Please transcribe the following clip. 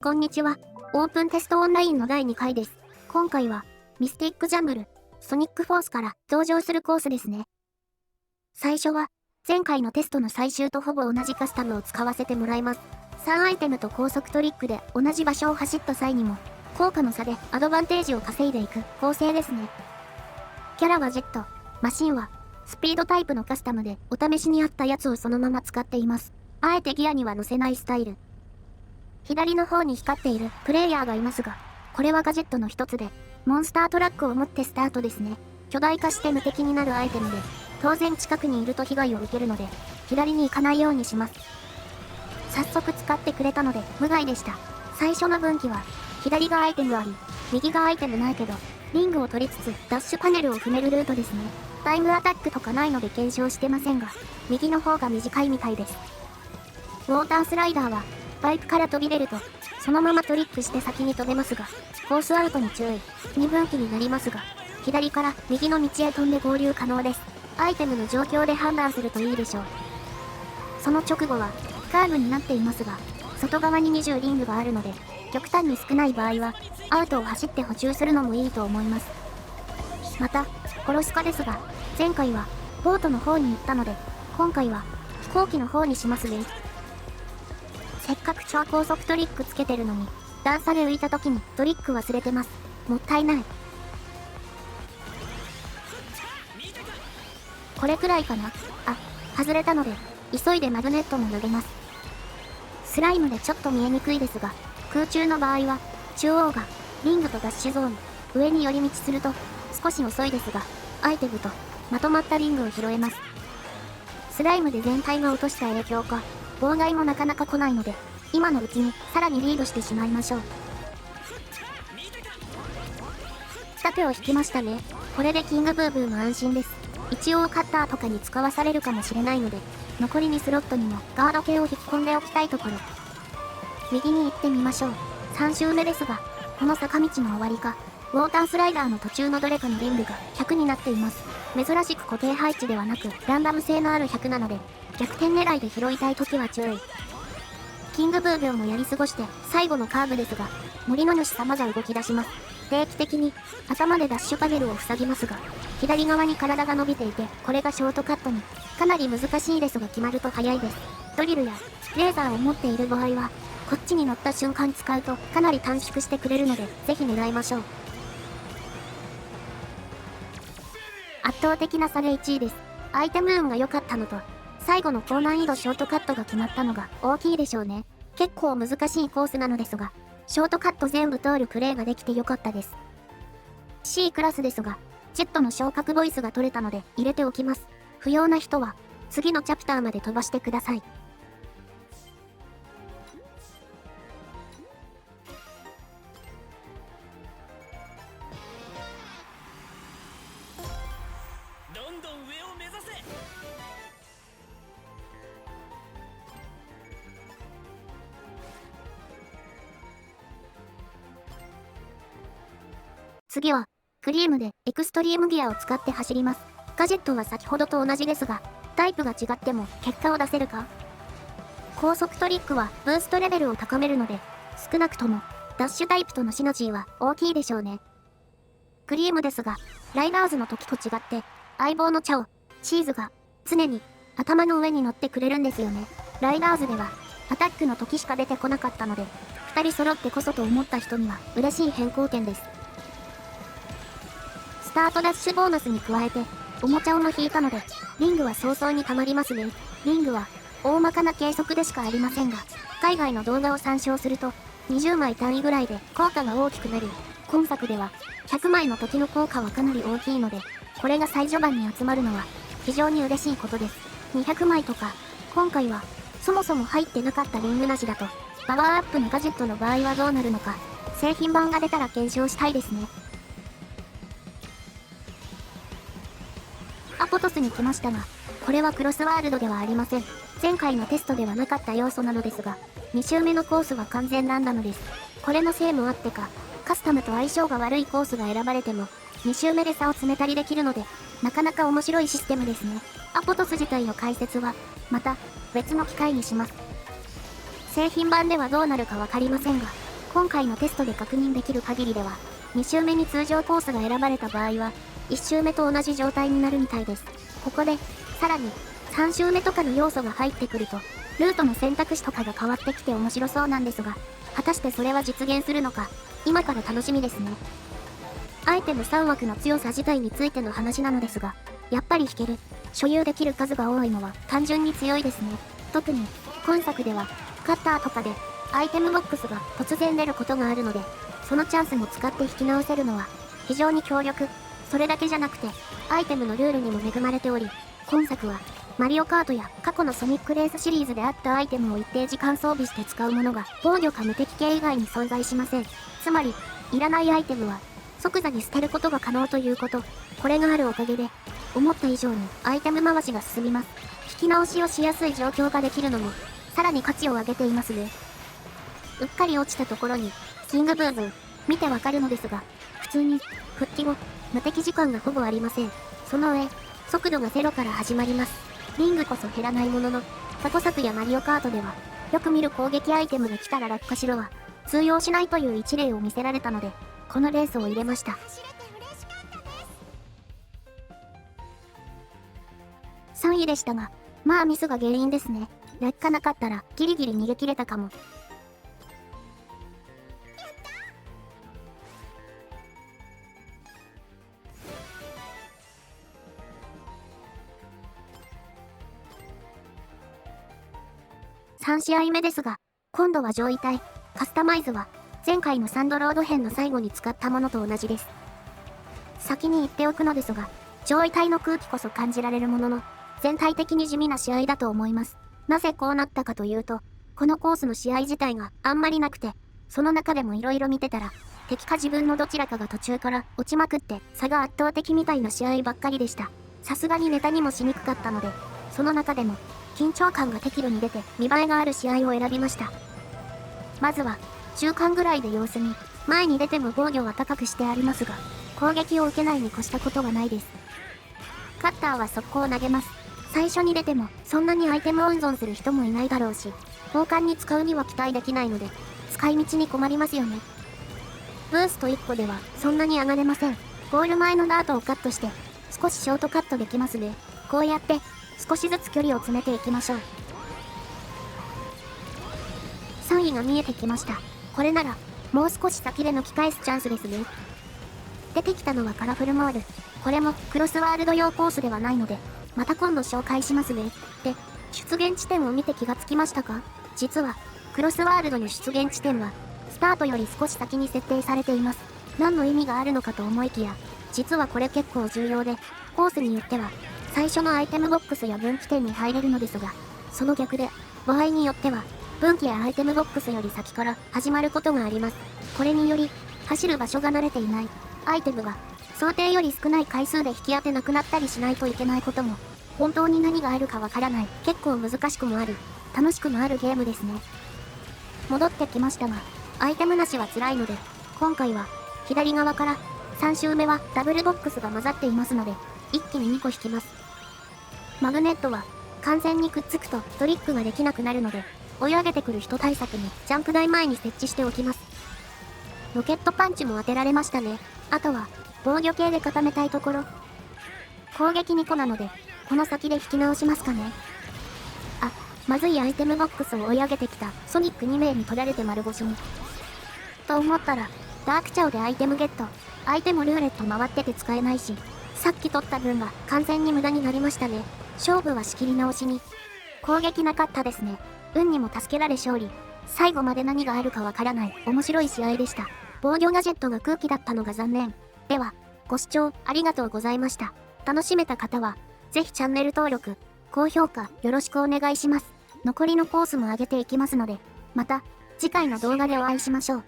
こんにちは。オープンテストオンラインの第2回です。今回は、ミスティックジャングル、ソニックフォースから登場するコースですね。最初は、前回のテストの最終とほぼ同じカスタムを使わせてもらいます。3アイテムと高速トリックで同じ場所を走った際にも、効果の差でアドバンテージを稼いでいく構成ですね。キャラはジェット、マシンは、スピードタイプのカスタムでお試しにあったやつをそのまま使っています。あえてギアには乗せないスタイル。左の方に光っているプレイヤーがいますが、これはガジェットの一つで、モンスタートラックを持ってスタートですね。巨大化して無敵になるアイテムで、当然近くにいると被害を受けるので、左に行かないようにします。早速使ってくれたので無害でした。最初の分岐は、左がアイテムあり、右がアイテムないけど、リングを取りつつダッシュパネルを踏めるルートですね。タイムアタックとかないので検証してませんが、右の方が短いみたいです。ウォータースライダーは、パイプから飛び出ると、そのままトリックして先に飛べますが、コースアウトに注意。2分岐になりますが、左から右の道へ飛んで合流可能です。アイテムの状況で判断するといいでしょう。その直後は、カーブになっていますが、外側に20リングがあるので、極端に少ない場合は、アウトを走って補充するのもいいと思います。また、殺すかですが、前回は、ボートの方に行ったので、今回は、飛行機の方にしますね。せっかく超高速トリックつけてるのに、段差で浮いた時にトリック忘れてます。もったいない。これくらいかな。あ、外れたので、急いでマグネットも投げます。スライムでちょっと見えにくいですが、空中の場合は、中央が、リングとダッシュゾーン、上に寄り道すると、少し遅いですが、アイテムと、まとまったリングを拾えます。スライムで全体が落とした影響か、妨害もなかなか来ないので、今のうちにさらにリードしてしまいましょう。盾を引きましたね。これでキングブーブーも安心です。一応カッターとかに使わされるかもしれないので、残り2スロットにもガード系を引き込んでおきたいところ。右に行ってみましょう。3周目ですが、この坂道の終わりか、ウォータースライダーの途中のどれかのリングが100になっています。珍しく固定配置ではなく、ランダム性のある100なので、逆転狙いで拾いたいときは注意。キングブーブーもやり過ごして、最後のカーブですが、森の主様が動き出します。定期的に、頭でダッシュパネルを塞ぎますが、左側に体が伸びていて、これがショートカットに、かなり難しいですが決まると早いです。ドリルや、レーザーを持っている場合は、こっちに乗った瞬間使うと、かなり短縮してくれるので、ぜひ狙いましょう。圧倒的な差で1位です。アイテム運が良かったのと、最後の高難易度ショートカットが決まったのが大きいでしょうね。結構難しいコースなのですが、ショートカット全部通るプレイができて良かったです。C クラスですが、ジェットの昇格ボイスが取れたので入れておきます。不要な人は、次のチャプターまで飛ばしてください。どんどん上を目指せ。次は、クリームでエクストリームギアを使って走ります。ガジェットは先ほどと同じですが、タイプが違っても結果を出せるか？高速トリックはブーストレベルを高めるので、少なくともダッシュタイプとのシナジーは大きいでしょうね。クリームですが、ライダーズの時と違って、相棒のチャオ、チーズが常に頭の上に乗ってくれるんですよね。ライダーズではアタックの時しか出てこなかったので、2人揃ってこそと思った人には嬉しい変更点です。スタートダッシュボーナスに加えて、おもちゃをも引いたので、リングは早々に溜まりますね。リングは、大まかな計測でしかありませんが、海外の動画を参照すると、20枚単位ぐらいで効果が大きくなり、今作では、100枚の時の効果はかなり大きいので、これが最序盤に集まるのは、非常に嬉しいことです。200枚とか、今回は、そもそも入ってなかったリングなしだと、パワーアップのガジェットの場合はどうなるのか、製品版が出たら検証したいですね。アポトスに来ましたが、これはクロスワールドではありません。前回のテストではなかった要素なのですが、2周目のコースは完全ランダムです。これのせいもあってか、カスタムと相性が悪いコースが選ばれても、2周目で差を詰めたりできるので、なかなか面白いシステムですね。アポトス自体の解説は、また別の機会にします。製品版ではどうなるかわかりませんが、今回のテストで確認できる限りでは、2周目に通常コースが選ばれた場合は、1周目と同じ状態になるみたいです。ここで、さらに、3周目とかの要素が入ってくると、ルートの選択肢とかが変わってきて面白そうなんですが、果たしてそれは実現するのか、今から楽しみですね。アイテム3枠の強さ自体についての話なのですが、やっぱり引ける、所有できる数が多いのは単純に強いですね。特に、今作では、カッターとかで、アイテムボックスが突然出ることがあるので、そのチャンスも使って引き直せるのは、非常に強力。それだけじゃなくて、アイテムのルールにも恵まれており、今作は、マリオカートや過去のソニックレースシリーズであったアイテムを一定時間装備して使うものが防御か無敵系以外に存在しません。つまり、いらないアイテムは即座に捨てることが可能ということ。これがあるおかげで、思った以上にアイテム回しが進みます。引き直しをしやすい状況ができるのも、さらに価値を上げていますね。うっかり落ちたところに、キングブーズン、見てわかるのですが、普通に、復帰後、無敵時間がほぼありません。その上、速度が0から始まります。リングこそ減らないものの、過去作やマリオカートでは、よく見る攻撃アイテムが来たら落下しろは、通用しないという一例を見せられたので、このレースを入れました。3位でしたが、まあミスが原因ですね。落下なかったら、ギリギリ逃げ切れたかも。3試合目ですが、今度は上位体、カスタマイズは、前回のサンドロード編の最後に使ったものと同じです。先に言っておくのですが、上位体の空気こそ感じられるものの、全体的に地味な試合だと思います。なぜこうなったかというと、このコースの試合自体があんまりなくて、その中でも色々見てたら、敵か自分のどちらかが途中から落ちまくって差が圧倒的みたいな試合ばっかりでした。さすがにネタにもしにくかったので、その中でも、緊張感が適度に出て見栄えがある試合を選びました。まずは、中間ぐらいで様子見、前に出ても防御は高くしてありますが、攻撃を受けないに越したことはないです。カッターは速攻投げます。最初に出ても、そんなにアイテム温存する人もいないだろうし、交換に使うには期待できないので、使い道に困りますよね。ブースト1個では、そんなに上がれません。ゴール前のダートをカットして、少しショートカットできますね。こうやって、少しずつ距離を詰めていきましょう。3位が見えてきました。これなら、もう少し先で抜き返すチャンスですね。出てきたのはカラフルモール。これもクロスワールド用コースではないので、また今度紹介しますね。で、出現地点を見て気がつきましたか？実は、クロスワールドの出現地点は、スタートより少し先に設定されています。何の意味があるのかと思いきや、実はこれ結構重要で、コースによっては、最初のアイテムボックスや分岐点に入れるのですが、その逆で、場合によっては、分岐やアイテムボックスより先から始まることがあります。これにより、走る場所が慣れていない、アイテムが、想定より少ない回数で引き当てなくなったりしないといけないことも、本当に何があるかわからない、結構難しくもあり、楽しくもあるゲームですね。戻ってきましたが、アイテムなしは辛いので、今回は、左側から、3周目はダブルボックスが混ざっていますので、一気に2個引きます。マグネットは、完全にくっつくとトリックができなくなるので、追い上げてくる人対策にジャンプ台前に設置しておきます。ロケットパンチも当てられましたね。あとは、防御系で固めたいところ。攻撃2個なので、この先で引き直しますかね。あ、まずいアイテムボックスを追い上げてきたソニック2名に取られて丸腰に。と思ったら、ダークチャオでアイテムゲット。相手もルーレット回ってて使えないし、さっき取った分が完全に無駄になりましたね。勝負は仕切り直しに。攻撃なかったですね。運にも助けられ勝利。最後まで何があるかわからない面白い試合でした。防御ガジェットが空気だったのが残念。では、ご視聴ありがとうございました。楽しめた方は、ぜひチャンネル登録、高評価よろしくお願いします。残りのコースも上げていきますので、また次回の動画でお会いしましょう。